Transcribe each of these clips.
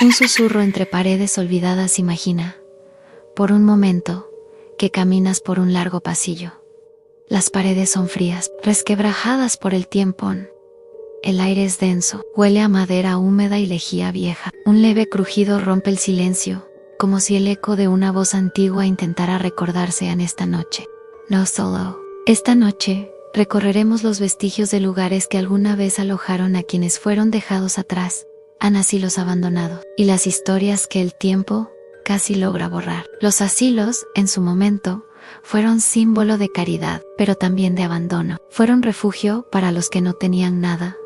Un susurro entre paredes olvidadas. Imagina, por un momento, que caminas por un largo pasillo. Las paredes son frías, resquebrajadas por el tiempo. El aire es denso, huele a madera húmeda y lejía vieja. Un leve crujido rompe el silencio, como si el eco de una voz antigua intentara recordarse en esta noche. No solo. Esta noche, recorreremos los vestigios de lugares que alguna vez alojaron a quienes fueron dejados atrás, en asilos abandonados, y las historias que el tiempo casi logra borrar. Los asilos, en su momento, fueron símbolo de caridad, pero también de abandono. Fueron refugio para los que no tenían nada,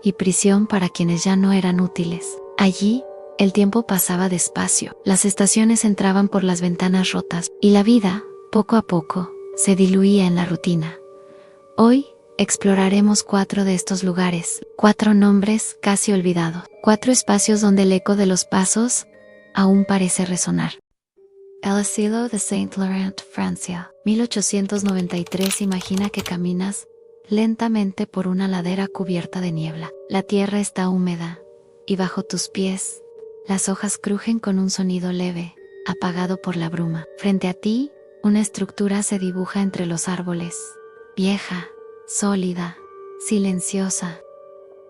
y prisión para quienes ya no eran útiles. Allí, el tiempo pasaba despacio, las estaciones entraban por las ventanas rotas, y la vida, poco a poco, se diluía en la rutina. Hoy, exploraremos 4 de estos lugares, 4 nombres casi olvidados, 4 espacios donde el eco de los pasos aún parece resonar. El asilo de Saint-Laurent, Francia, 1893. Imagina que caminas lentamente por una ladera cubierta de niebla. La tierra está húmeda, y bajo tus pies, las hojas crujen con un sonido leve, apagado por la bruma. Frente a ti, una estructura se dibuja entre los árboles, vieja, sólida, silenciosa.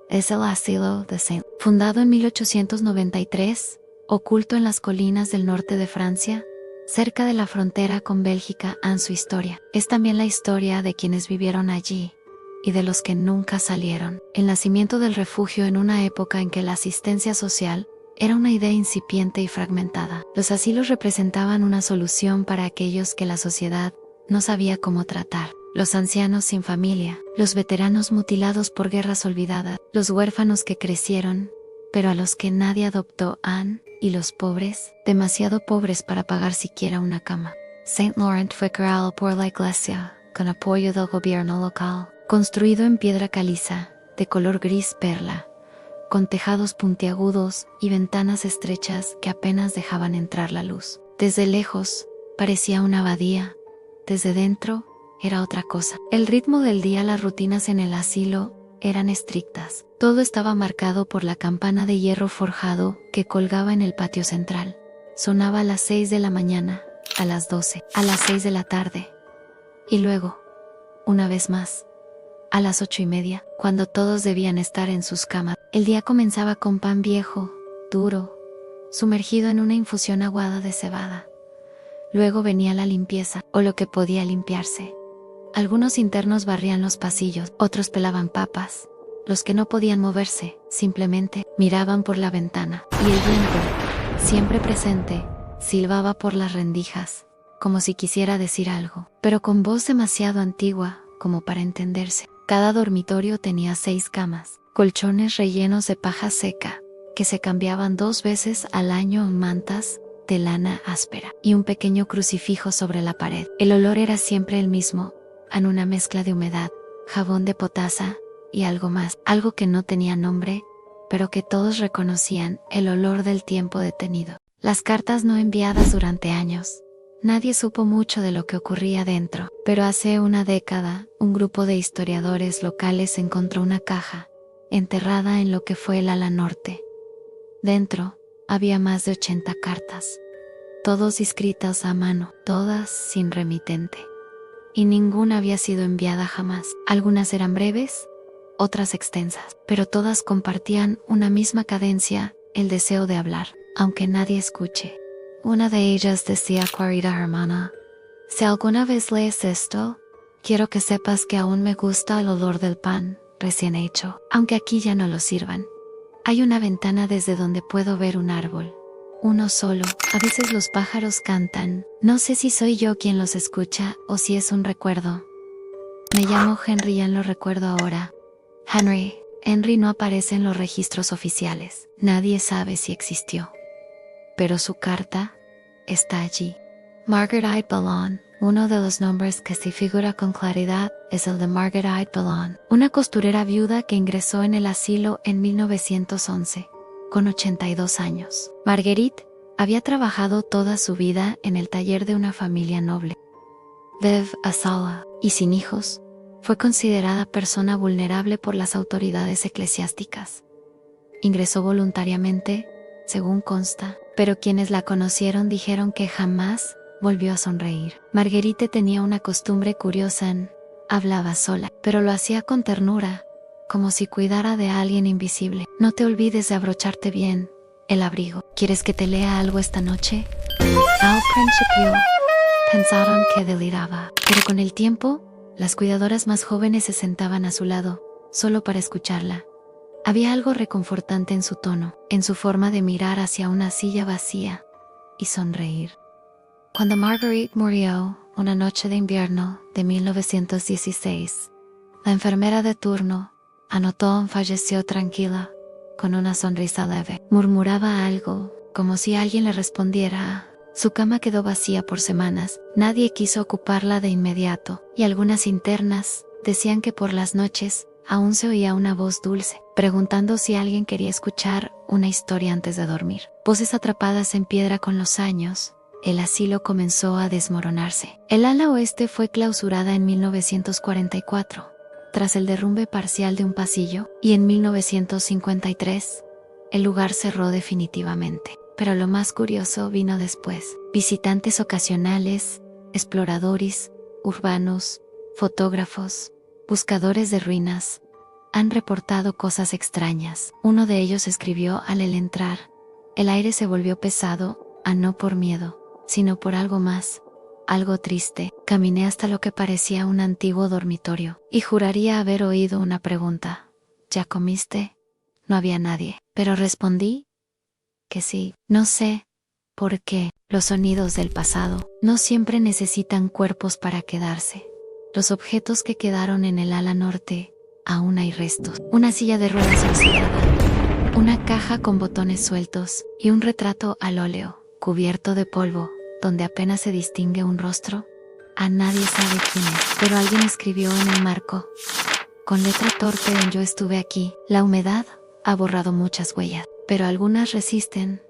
Es el asilo de Saint. Fundado en 1893, oculto en las colinas del norte de Francia, cerca de la frontera con Bélgica, en su historia. Es también la historia de quienes vivieron allí y de los que nunca salieron. El nacimiento del refugio en una época en que la asistencia social era una idea incipiente y fragmentada. Los asilos representaban una solución para aquellos que la sociedad no sabía cómo tratar. Los ancianos sin familia, los veteranos mutilados por guerras olvidadas, los huérfanos que crecieron, pero a los que nadie adoptó, y los pobres, demasiado pobres para pagar siquiera una cama. Saint-Laurent fue creado por la Iglesia, con apoyo del gobierno local, construido en piedra caliza, de color gris perla, con tejados puntiagudos y ventanas estrechas que apenas dejaban entrar la luz. Desde lejos, parecía una abadía, desde dentro, era otra cosa. El ritmo del día, las rutinas en el asilo eran estrictas. Todo estaba marcado por la campana de hierro forjado que colgaba en el patio central. Sonaba a las 6 de la mañana, a las 12, a las 6 de la tarde. Y luego, una vez más, a las 8:30, cuando todos debían estar en sus camas. El día comenzaba con pan viejo, duro, sumergido en una infusión aguada de cebada. Luego venía la limpieza, o lo que podía limpiarse. Algunos internos barrían los pasillos, otros pelaban papas. Los que no podían moverse, simplemente miraban por la ventana. Y el viento, siempre presente, silbaba por las rendijas, como si quisiera decir algo, pero con voz demasiado antigua como para entenderse. Cada dormitorio tenía 6 camas, colchones rellenos de paja seca, que se cambiaban 2 veces al año en mantas de lana áspera, y un pequeño crucifijo sobre la pared. El olor era siempre el mismo, en una mezcla de humedad, jabón de potasa y algo más, algo que no tenía nombre, pero que todos reconocían: el olor del tiempo detenido. Las cartas no enviadas durante años. Nadie supo mucho de lo que ocurría dentro, pero hace una década, un grupo de historiadores locales encontró una caja, enterrada en lo que fue el ala norte. Dentro, había más de 80 cartas, todas escritas a mano, todas sin remitente. Y ninguna había sido enviada jamás. Algunas eran breves, otras extensas, pero todas compartían una misma cadencia, el deseo de hablar, aunque nadie escuche. Una de ellas decía: querida hermana, si alguna vez lees esto, quiero que sepas que aún me gusta el olor del pan recién hecho, aunque aquí ya no lo sirvan. Hay una ventana desde donde puedo ver un árbol. Uno solo. A veces los pájaros cantan. No sé si soy yo quien los escucha o si es un recuerdo. Me llamo Henry, ya lo recuerdo ahora. Henry no aparece en los registros oficiales. Nadie sabe si existió. Pero su carta está allí. Marguerite Ballon. Uno de los nombres que sí figura con claridad es el de Marguerite Ballon, una costurera viuda que ingresó en el asilo en 1911. Con 82 años. Marguerite había trabajado toda su vida en el taller de una familia noble. Veuve à Sala, y sin hijos, fue considerada persona vulnerable por las autoridades eclesiásticas. Ingresó voluntariamente, según consta, pero quienes la conocieron dijeron que jamás volvió a sonreír. Marguerite tenía una costumbre curiosa: hablaba sola, pero lo hacía con ternura, como si cuidara de alguien invisible. No te olvides de abrocharte bien el abrigo. ¿Quieres que te lea algo esta noche? Al principio pensaron que deliraba, pero con el tiempo, las cuidadoras más jóvenes se sentaban a su lado, solo para escucharla. Había algo reconfortante en su tono, en su forma de mirar hacia una silla vacía y sonreír. Cuando Marguerite murió, una noche de invierno de 1916, la enfermera de turno anotó: falleció tranquila, con una sonrisa leve. Murmuraba algo, como si alguien le respondiera. Su cama quedó vacía por semanas, nadie quiso ocuparla de inmediato, y algunas internas decían que por las noches aún se oía una voz dulce, preguntando si alguien quería escuchar una historia antes de dormir. Voces atrapadas en piedra con los años. El asilo comenzó a desmoronarse. El ala oeste fue clausurada en 1944, tras el derrumbe parcial de un pasillo, y en 1953, el lugar cerró definitivamente. Pero lo más curioso vino después. Visitantes ocasionales, exploradores urbanos, fotógrafos, buscadores de ruinas, han reportado cosas extrañas. Uno de ellos escribió al entrar: el aire se volvió pesado, no por miedo, sino por algo más, algo triste. Caminé hasta lo que parecía un antiguo dormitorio, y juraría haber oído una pregunta: ¿ya comiste? No había nadie, pero respondí que sí. No sé por qué los sonidos del pasado no siempre necesitan cuerpos para quedarse. Los objetos que quedaron en el ala norte, aún hay restos. Una silla de ruedas oxidada, una caja con botones sueltos y un retrato al óleo, cubierto de polvo, donde apenas se distingue un rostro. A nadie sabe quién es, pero alguien escribió en el marco, con letra torpe: yo estuve aquí. La humedad ha borrado muchas huellas, pero algunas resisten.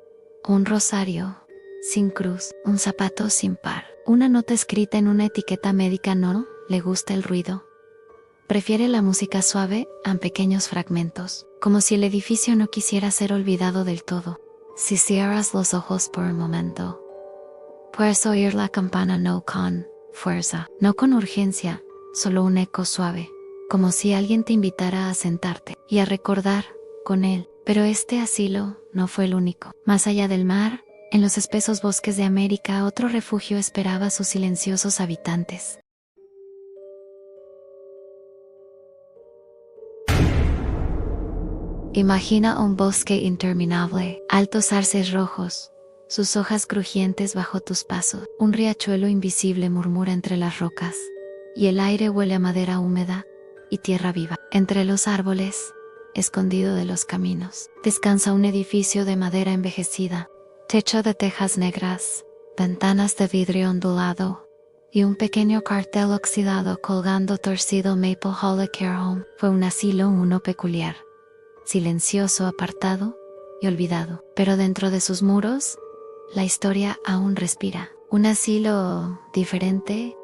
Un rosario sin cruz, un zapato sin par, una nota escrita en una etiqueta médica: no le gusta el ruido. Prefiere la música suave a pequeños fragmentos, como si el edificio no quisiera ser olvidado del todo. Si cierras los ojos por un momento, puedes oír la campana, no con fuerza, no con urgencia, solo un eco suave, como si alguien te invitara a sentarte y a recordar con él. Pero este asilo no fue el único. Más allá del mar, en los espesos bosques de América, otro refugio esperaba a sus silenciosos habitantes. Imagina un bosque interminable, altos arces rojos, sus hojas crujientes bajo tus pasos. Un riachuelo invisible murmura entre las rocas, y el aire huele a madera húmeda y tierra viva. Entre los árboles, escondido de los caminos, descansa un edificio de madera envejecida, techo de tejas negras, ventanas de vidrio ondulado, y un pequeño cartel oxidado colgando torcido: Maple Hollow Care Home. Fue un asilo uno peculiar, silencioso, apartado y olvidado, pero dentro de sus muros, la historia aún respira. Un asilo diferente.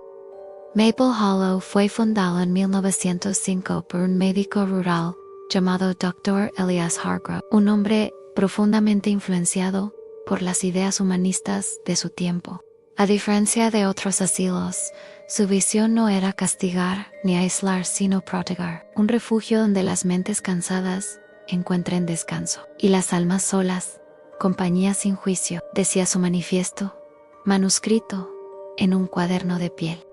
Maple Hollow fue fundado en 1905 por un médico rural llamado Dr. Elias Hargrove, un hombre profundamente influenciado por las ideas humanistas de su tiempo. A diferencia de otros asilos, su visión no era castigar ni aislar, sino proteger, un refugio donde las mentes cansadas encuentren descanso, y las almas solas, compañía sin juicio, decía su manifiesto, manuscrito en un cuaderno de piel.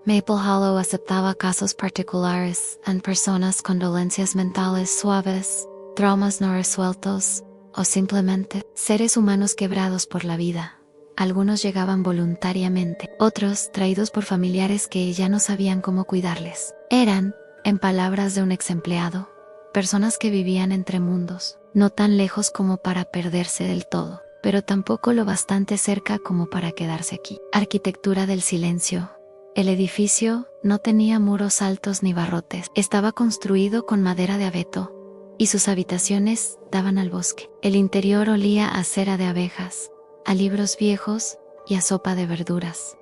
Maple Hollow aceptaba casos particulares en personas con dolencias mentales suaves, traumas no resueltos, o simplemente seres humanos quebrados por la vida. Algunos llegaban voluntariamente, otros traídos por familiares que ya no sabían cómo cuidarles. Eran, en palabras de un ex empleado, personas que vivían entre mundos, no tan lejos como para perderse del todo, pero tampoco lo bastante cerca como para quedarse aquí. Arquitectura del silencio. El edificio no tenía muros altos ni barrotes. Estaba construido con madera de abeto, y sus habitaciones daban al bosque. El interior olía a cera de abejas, a libros viejos y a sopa de verduras.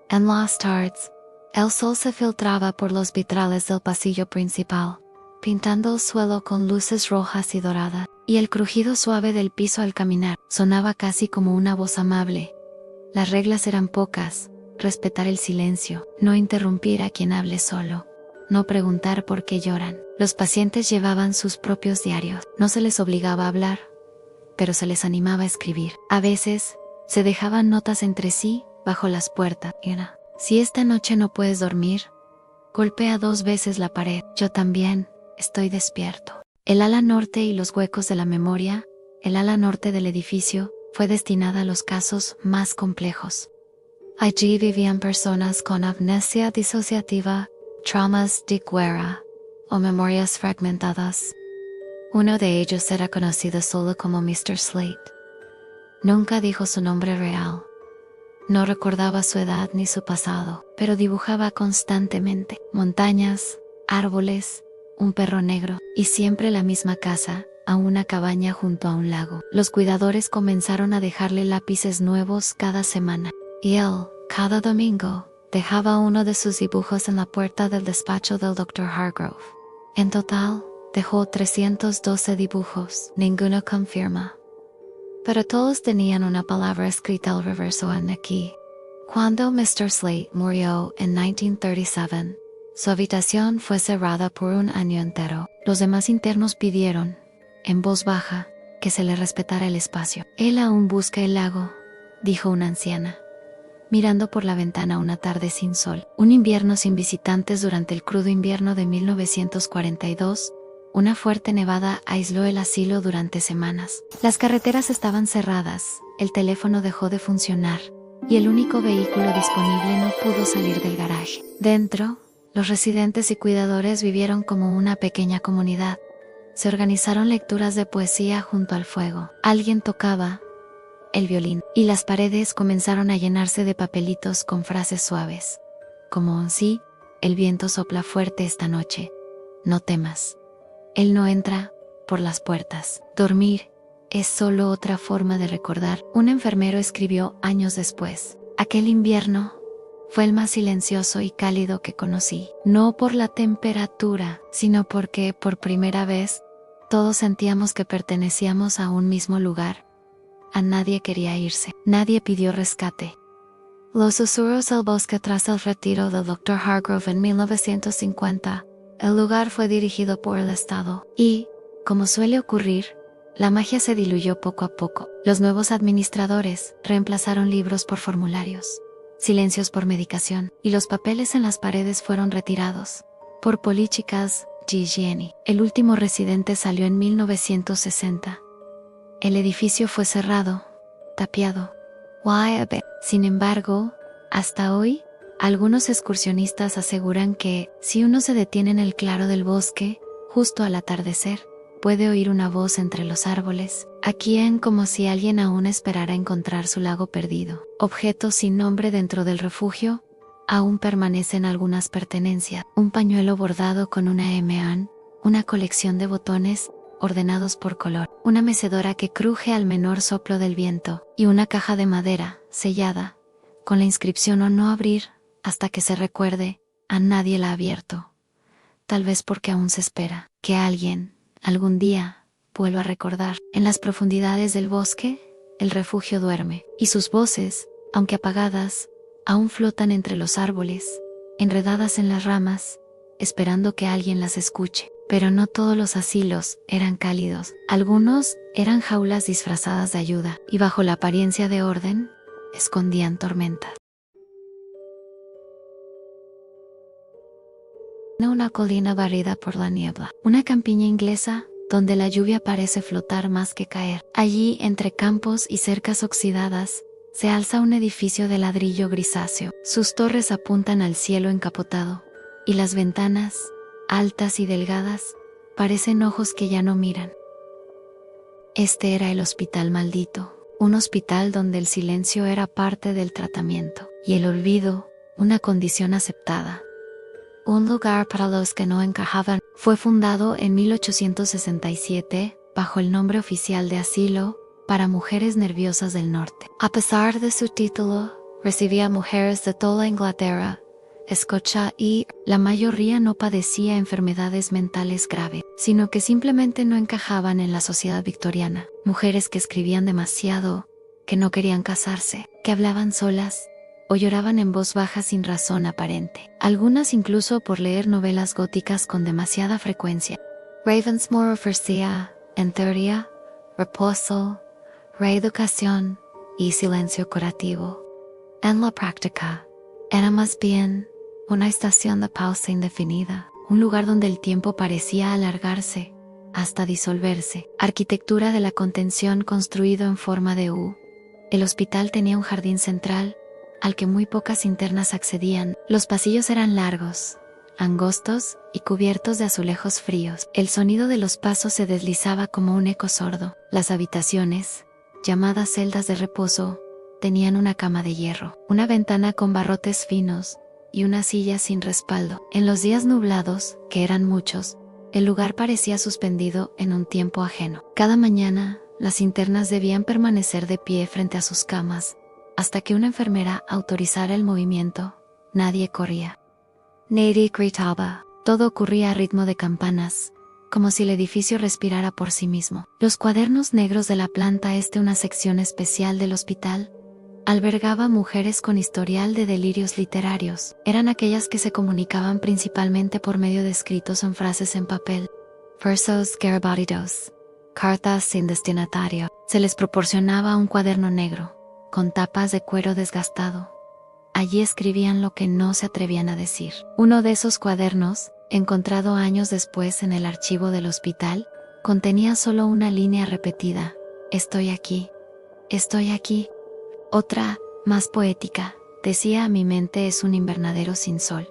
En las tardes, el sol se filtraba por los vitrales del pasillo principal, pintando el suelo con luces rojas y doradas. y el crujido suave del piso al caminar sonaba casi como una voz amable. Las reglas eran pocas: respetar el silencio, no interrumpir a quien hable solo, no preguntar por qué lloran. Los pacientes llevaban sus propios diarios. No se les obligaba a hablar, pero se les animaba a escribir. A veces, se dejaban notas entre sí, bajo las puertas. Si esta noche no puedes dormir, golpea 2 veces la pared. Yo también estoy despierto. El ala norte y los huecos de la memoria. El ala norte del edificio fue destinada a los casos más complejos. Allí vivían personas con amnesia disociativa, traumas de guerra o memorias fragmentadas. Uno de ellos era conocido solo como Mr. Slate. Nunca dijo su nombre real. No recordaba su edad ni su pasado, pero dibujaba constantemente montañas, árboles, un perro negro y siempre la misma casa, a una cabaña junto a un lago. Los cuidadores comenzaron a dejarle lápices nuevos cada semana, y él, cada domingo, dejaba uno de sus dibujos en la puerta del despacho del Dr. Hargrove. En total, dejó 312 dibujos, ninguno con firma. Pero todos tenían una palabra escrita al reverso en aquí. Cuando Mr. Slate murió en 1937, su habitación fue cerrada por un año entero. Los demás internos pidieron, en voz baja, que se le respetara el espacio. Él aún busca el lago, dijo una anciana, mirando por la ventana una tarde sin sol. Un invierno sin visitantes durante el crudo invierno de 1942, una fuerte nevada aisló el asilo durante semanas. Las carreteras estaban cerradas, el teléfono dejó de funcionar, y el único vehículo disponible no pudo salir del garaje. Dentro, los residentes y cuidadores vivieron como una pequeña comunidad. Se organizaron lecturas de poesía junto al fuego. Alguien tocaba el violín, y las paredes comenzaron a llenarse de papelitos con frases suaves, como: sí, el viento sopla fuerte esta noche, no temas. Él no entra por las puertas. Dormir es solo otra forma de recordar. Un enfermero escribió años después: aquel invierno fue el más silencioso y cálido que conocí. No por la temperatura, sino porque, por primera vez, todos sentíamos que pertenecíamos a un mismo lugar. A nadie quería irse. Nadie pidió rescate. Los susurros del bosque tras el retiro del Dr. Hargrove en 1950. El lugar fue dirigido por el Estado y, como suele ocurrir, la magia se diluyó poco a poco. Los nuevos administradores reemplazaron libros por formularios, silencios por medicación, y los papeles en las paredes fueron retirados por políticas de higiene. El último residente salió en 1960. El edificio fue cerrado, tapiado. Sin embargo, hasta hoy, algunos excursionistas aseguran que, si uno se detiene en el claro del bosque, justo al atardecer, puede oír una voz entre los árboles, aquían como si alguien aún esperara encontrar su lago perdido. Objetos sin nombre dentro del refugio, aún permanecen algunas pertenencias: un pañuelo bordado con una M, una colección de botones ordenados por color, una mecedora que cruje al menor soplo del viento, y una caja de madera, sellada, con la inscripción: o no abrir hasta que se recuerde. A nadie la ha abierto. Tal vez porque aún se espera que alguien, algún día, vuelva a recordar. En las profundidades del bosque, el refugio duerme, y sus voces, aunque apagadas, aún flotan entre los árboles, enredadas en las ramas, esperando que alguien las escuche. Pero no todos los asilos eran cálidos. Algunos eran jaulas disfrazadas de ayuda, y bajo la apariencia de orden, escondían tormentas. Una colina barrida por la niebla. Una campiña inglesa, donde la lluvia parece flotar más que caer. Allí, entre campos y cercas oxidadas, se alza un edificio de ladrillo grisáceo. Sus torres apuntan al cielo encapotado, y las ventanas, altas y delgadas, parecen ojos que ya no miran. Este era el hospital maldito, un hospital donde el silencio era parte del tratamiento, y el olvido, una condición aceptada. Un lugar para los que no encajaban. Fue fundado en 1867, bajo el nombre oficial de Asilo para Mujeres Nerviosas del Norte. A pesar de su título, recibía mujeres de toda Inglaterra, escucha y la mayoría no padecía enfermedades mentales graves, sino que simplemente no encajaban en la sociedad victoriana. Mujeres que escribían demasiado, que no querían casarse, que hablaban solas o lloraban en voz baja sin razón aparente. Algunas incluso por leer novelas góticas con demasiada frecuencia. Ravensmore ofrecía, en teoría, reposo, reeducación y silencio curativo. En la práctica, era más bien una estación de pausa indefinida, un lugar donde el tiempo parecía alargarse hasta disolverse. Arquitectura de la contención construido en forma de U. El hospital tenía un jardín central al que muy pocas internas accedían. Los pasillos eran largos, angostos y cubiertos de azulejos fríos. El sonido de los pasos se deslizaba como un eco sordo. Las habitaciones, llamadas celdas de reposo, tenían una cama de hierro, una ventana con barrotes finos y una silla sin respaldo. En los días nublados, que eran muchos, el lugar parecía suspendido en un tiempo ajeno. Cada mañana, las internas debían permanecer de pie frente a sus camas, hasta que una enfermera autorizara el movimiento. Nadie corría. Nadie gritaba. Todo ocurría a ritmo de campanas, como si el edificio respirara por sí mismo. Los cuadernos negros de la planta una sección especial del hospital, albergaba mujeres con historial de delirios literarios. Eran aquellas que se comunicaban principalmente por medio de escritos en frases en papel, versos garabatos, cartas sin destinatario. Se les proporcionaba un cuaderno negro, con tapas de cuero desgastado. Allí escribían lo que no se atrevían a decir. Uno de esos cuadernos, encontrado años después en el archivo del hospital, contenía solo una línea repetida: estoy aquí, estoy aquí. Otra, más poética, decía: mi mente es un invernadero sin sol.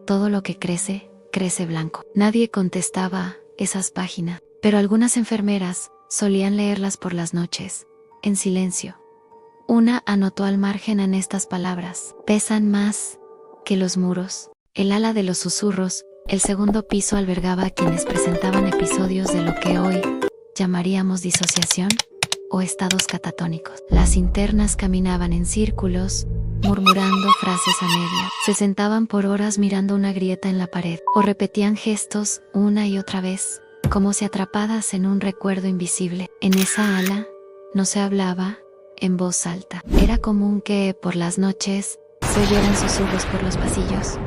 Todo lo que crece, crece blanco. Nadie contestaba esas páginas, pero algunas enfermeras solían leerlas por las noches, en silencio. Una anotó al margen en estas palabras: pesan más que los muros. El ala de los susurros, el segundo piso, albergaba a quienes presentaban episodios de lo que hoy llamaríamos disociación o estados catatónicos. Las internas caminaban en círculos, murmurando frases a media. Se sentaban por horas mirando una grieta en la pared, o repetían gestos una y otra vez, como si atrapadas en un recuerdo invisible. En esa ala no se hablaba en voz alta. Era común que, por las noches, se oyeran susurros por los pasillos,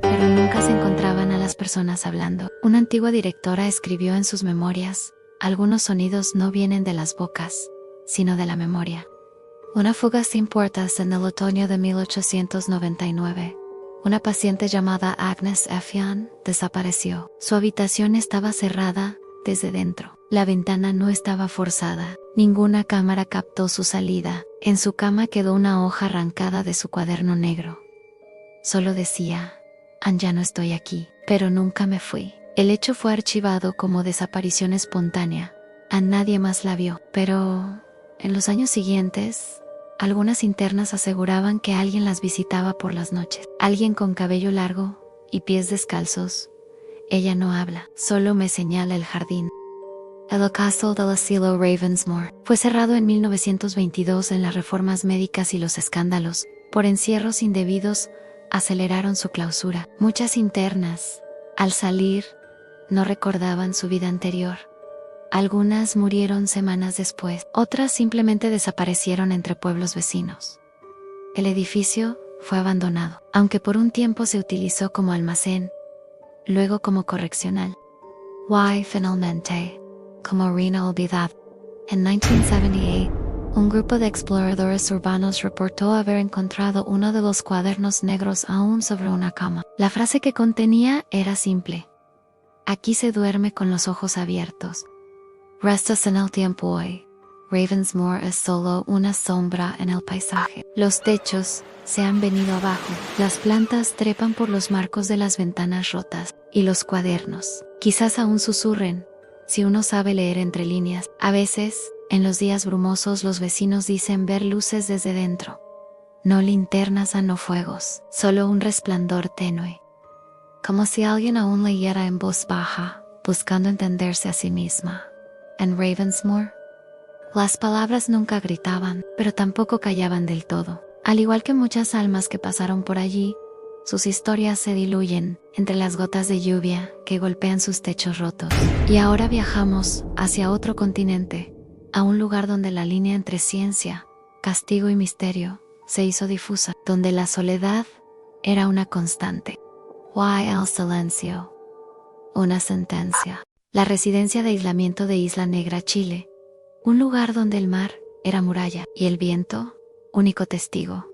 pero nunca se encontraban a las personas hablando. Una antigua directora escribió en sus memorias: algunos sonidos no vienen de las bocas, sino de la memoria. Una fuga sin puertas en el otoño de 1899. Una paciente llamada Agnes Effian desapareció. Su habitación estaba cerrada desde dentro. La ventana no estaba forzada. Ninguna cámara captó su salida. En su cama quedó una hoja arrancada de su cuaderno negro. Solo decía: ya no estoy aquí, pero nunca me fui. El hecho fue archivado como desaparición espontánea. A nadie más la vio. Pero en los años siguientes, algunas internas aseguraban que alguien las visitaba por las noches. Alguien con cabello largo y pies descalzos. Ella no habla, solo me señala el jardín. El caso del asilo Ravensmore fue cerrado en 1922. En las reformas médicas y los escándalos por encierros indebidos aceleraron su clausura. Muchas internas, al salir, no recordaban su vida anterior. Algunas murieron semanas después, otras simplemente desaparecieron entre pueblos vecinos. El edificio fue abandonado, aunque por un tiempo se utilizó como almacén, luego como correccional. Finalmente, como ruina olvidada. En 1978, un grupo de exploradores urbanos reportó haber encontrado uno de los cuadernos negros aún sobre una cama. La frase que contenía era simple: aquí se duerme con los ojos abiertos. Restas en el tiempo hoy. Ravensmore es solo una sombra en el paisaje. Los techos se han venido abajo. Las plantas trepan por los marcos de las ventanas rotas. Y los cuadernos, quizás aún susurren, si uno sabe leer entre líneas. A veces, en los días brumosos, los vecinos dicen ver luces desde dentro. No linternas, no fuegos, solo un resplandor tenue. Como si alguien aún leyera en voz baja, buscando entenderse a sí misma. En Ravensmore, las palabras nunca gritaban, pero tampoco callaban del todo. Al igual que muchas almas que pasaron por allí, Sus historias se diluyen entre las gotas de lluvia que golpean sus techos rotos. Y ahora viajamos hacia otro continente, a un lugar donde la línea entre ciencia, castigo y misterio se hizo difusa, donde la soledad era una constante. Why el silencio? Una sentencia. La residencia de aislamiento de Isla Negra, Chile, un lugar donde el mar era muralla y el viento, único testigo.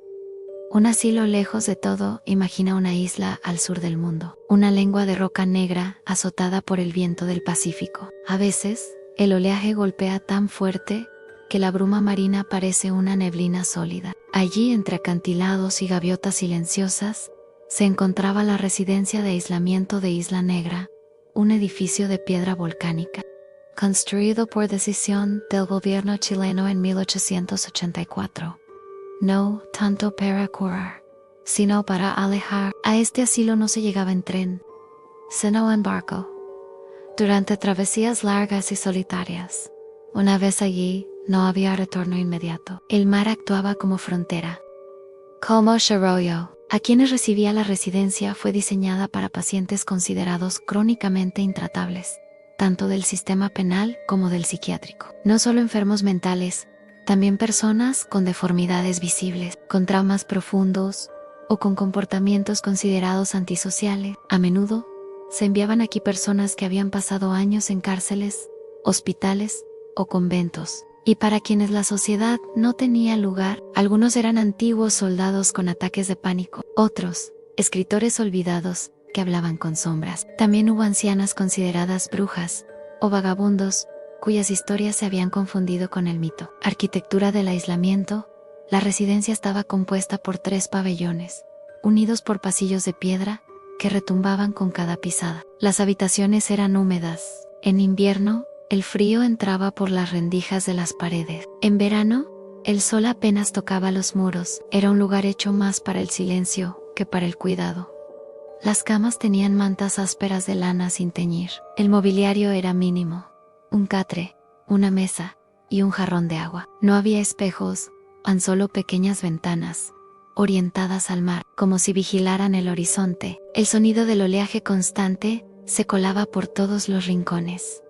Un asilo lejos de todo, imagina una isla al sur del mundo, una lengua de roca negra azotada por el viento del Pacífico. A veces, el oleaje golpea tan fuerte que la bruma marina parece una neblina sólida. Allí, entre acantilados y gaviotas silenciosas, se encontraba la residencia de aislamiento de Isla Negra, un edificio de piedra volcánica, construido por decisión del gobierno chileno en 1884. No tanto para curar, sino para alejar. A este asilo no se llegaba en tren, sino en barco, durante travesías largas y solitarias. Una vez allí, no había retorno inmediato. El mar actuaba como frontera. Como Arroyo, a quienes recibía la residencia, fue diseñada para pacientes considerados crónicamente intratables, tanto del sistema penal como del psiquiátrico. No solo enfermos mentales, también personas con deformidades visibles, con traumas profundos o con comportamientos considerados antisociales. A menudo, se enviaban aquí personas que habían pasado años en cárceles, hospitales o conventos, y para quienes la sociedad no tenía lugar. Algunos eran antiguos soldados con ataques de pánico, otros, escritores olvidados que hablaban con sombras. También hubo ancianas consideradas brujas o vagabundos, cuyas historias se habían confundido con el mito. Arquitectura del aislamiento. La residencia estaba compuesta por 3 pabellones, unidos por pasillos de piedra que retumbaban con cada pisada. Las habitaciones eran húmedas. En invierno, el frío entraba por las rendijas de las paredes. En verano, el sol apenas tocaba los muros. Era un lugar hecho más para el silencio que para el cuidado. Las camas tenían mantas ásperas de lana sin teñir. El mobiliario era mínimo. Un catre, una mesa y un jarrón de agua. No había espejos, tan solo pequeñas ventanas, orientadas al mar, como si vigilaran el horizonte. El sonido del oleaje constante se colaba por todos los rincones.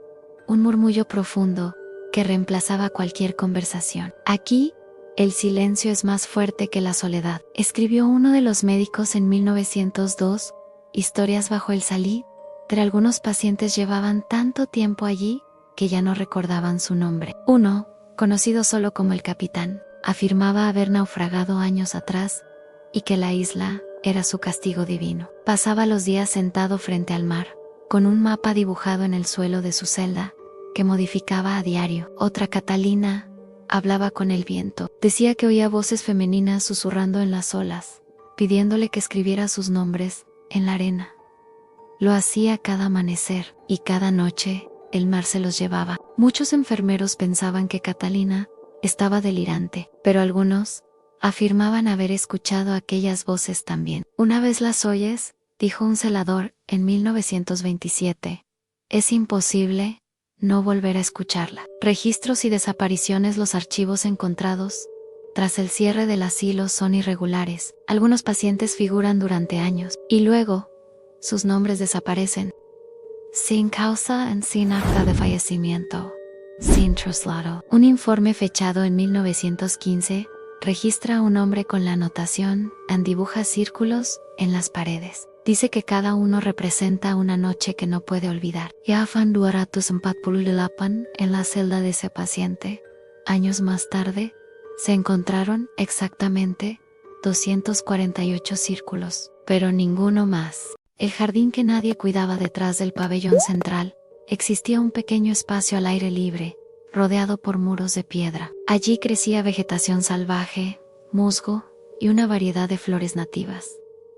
Un murmullo profundo que reemplazaba cualquier conversación. Aquí, el silencio es más fuerte que la soledad, escribió uno de los médicos en 1902. Historias bajo el salí. Pero algunos pacientes llevaban tanto tiempo allí que ya no recordaban su nombre. Uno, conocido solo como el capitán, afirmaba haber naufragado años atrás y que la isla era su castigo divino. Pasaba los días sentado frente al mar, con un mapa dibujado en el suelo de su celda, que modificaba a diario. Otra, Catalina, hablaba con el viento. Decía que oía voces femeninas susurrando en las olas, pidiéndole que escribiera sus nombres en la arena. Lo hacía cada amanecer, y cada noche el mar se los llevaba. Muchos enfermeros pensaban que Catalina estaba delirante, pero algunos afirmaban haber escuchado aquellas voces también. Una vez las oyes, dijo un celador en 1927, es imposible no volver a escucharla. Registros y desapariciones. Los archivos encontrados tras el cierre del asilo son irregulares. Algunos pacientes figuran durante años, y luego, sus nombres desaparecen, sin causa y sin acta de fallecimiento, sin traslado. Un informe fechado en 1915 registra a un hombre con la anotación and dibuja círculos en las paredes. Dice que cada uno representa una noche que no puede olvidar. Ya fan 248 en la celda de ese paciente. Años más tarde, se encontraron exactamente 248 círculos, pero ninguno más. El jardín que nadie cuidaba detrás del pabellón central, existía un pequeño espacio al aire libre, rodeado por muros de piedra. Allí crecía vegetación salvaje, musgo y una variedad de flores nativas,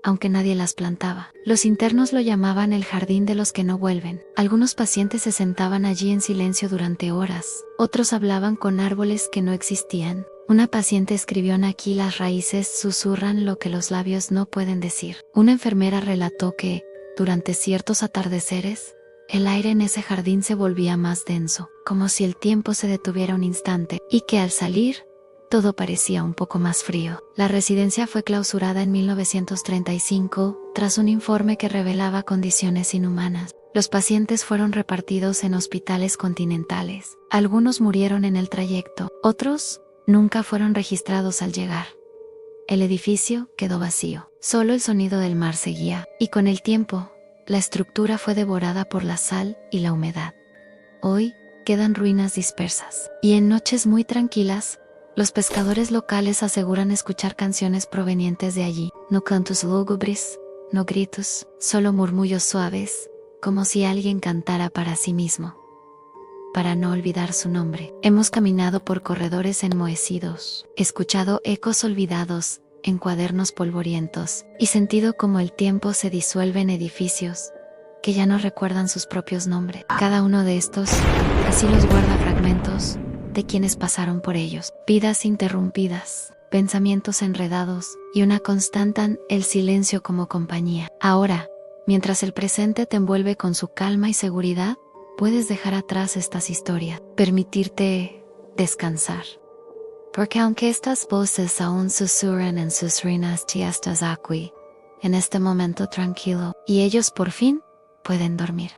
aunque nadie las plantaba. Los internos lo llamaban el jardín de los que no vuelven. Algunos pacientes se sentaban allí en silencio durante horas, otros hablaban con árboles que no existían. Una paciente escribió: aquí las raíces susurran lo que los labios no pueden decir. Una enfermera relató que, durante ciertos atardeceres, el aire en ese jardín se volvía más denso, como si el tiempo se detuviera un instante, y que al salir, todo parecía un poco más frío. La residencia fue clausurada en 1935 tras un informe que revelaba condiciones inhumanas. Los pacientes fueron repartidos en hospitales continentales. Algunos murieron en el trayecto, otros nunca fueron registrados al llegar. El edificio quedó vacío. Solo el sonido del mar seguía, y con el tiempo, la estructura fue devorada por la sal y la humedad. Hoy quedan ruinas dispersas, y en noches muy tranquilas, los pescadores locales aseguran escuchar canciones provenientes de allí. No cantos lúgubres, no gritos, solo murmullos suaves, como si alguien cantara para sí mismo. Para no olvidar su nombre, hemos caminado por corredores enmohecidos, escuchado ecos olvidados en cuadernos polvorientos, y sentido como el tiempo se disuelve en edificios que ya no recuerdan sus propios nombres. Cada uno de estos asilos guarda fragmentos de quienes pasaron por ellos, vidas interrumpidas, pensamientos enredados y una constante el silencio como compañía. Ahora, mientras el presente te envuelve con su calma y seguridad, puedes dejar atrás estas historias, permitirte descansar. Porque aunque estas voces aún susurran en sus ruinas, tú estás aquí, en este momento tranquilo, y ellos por fin pueden dormir.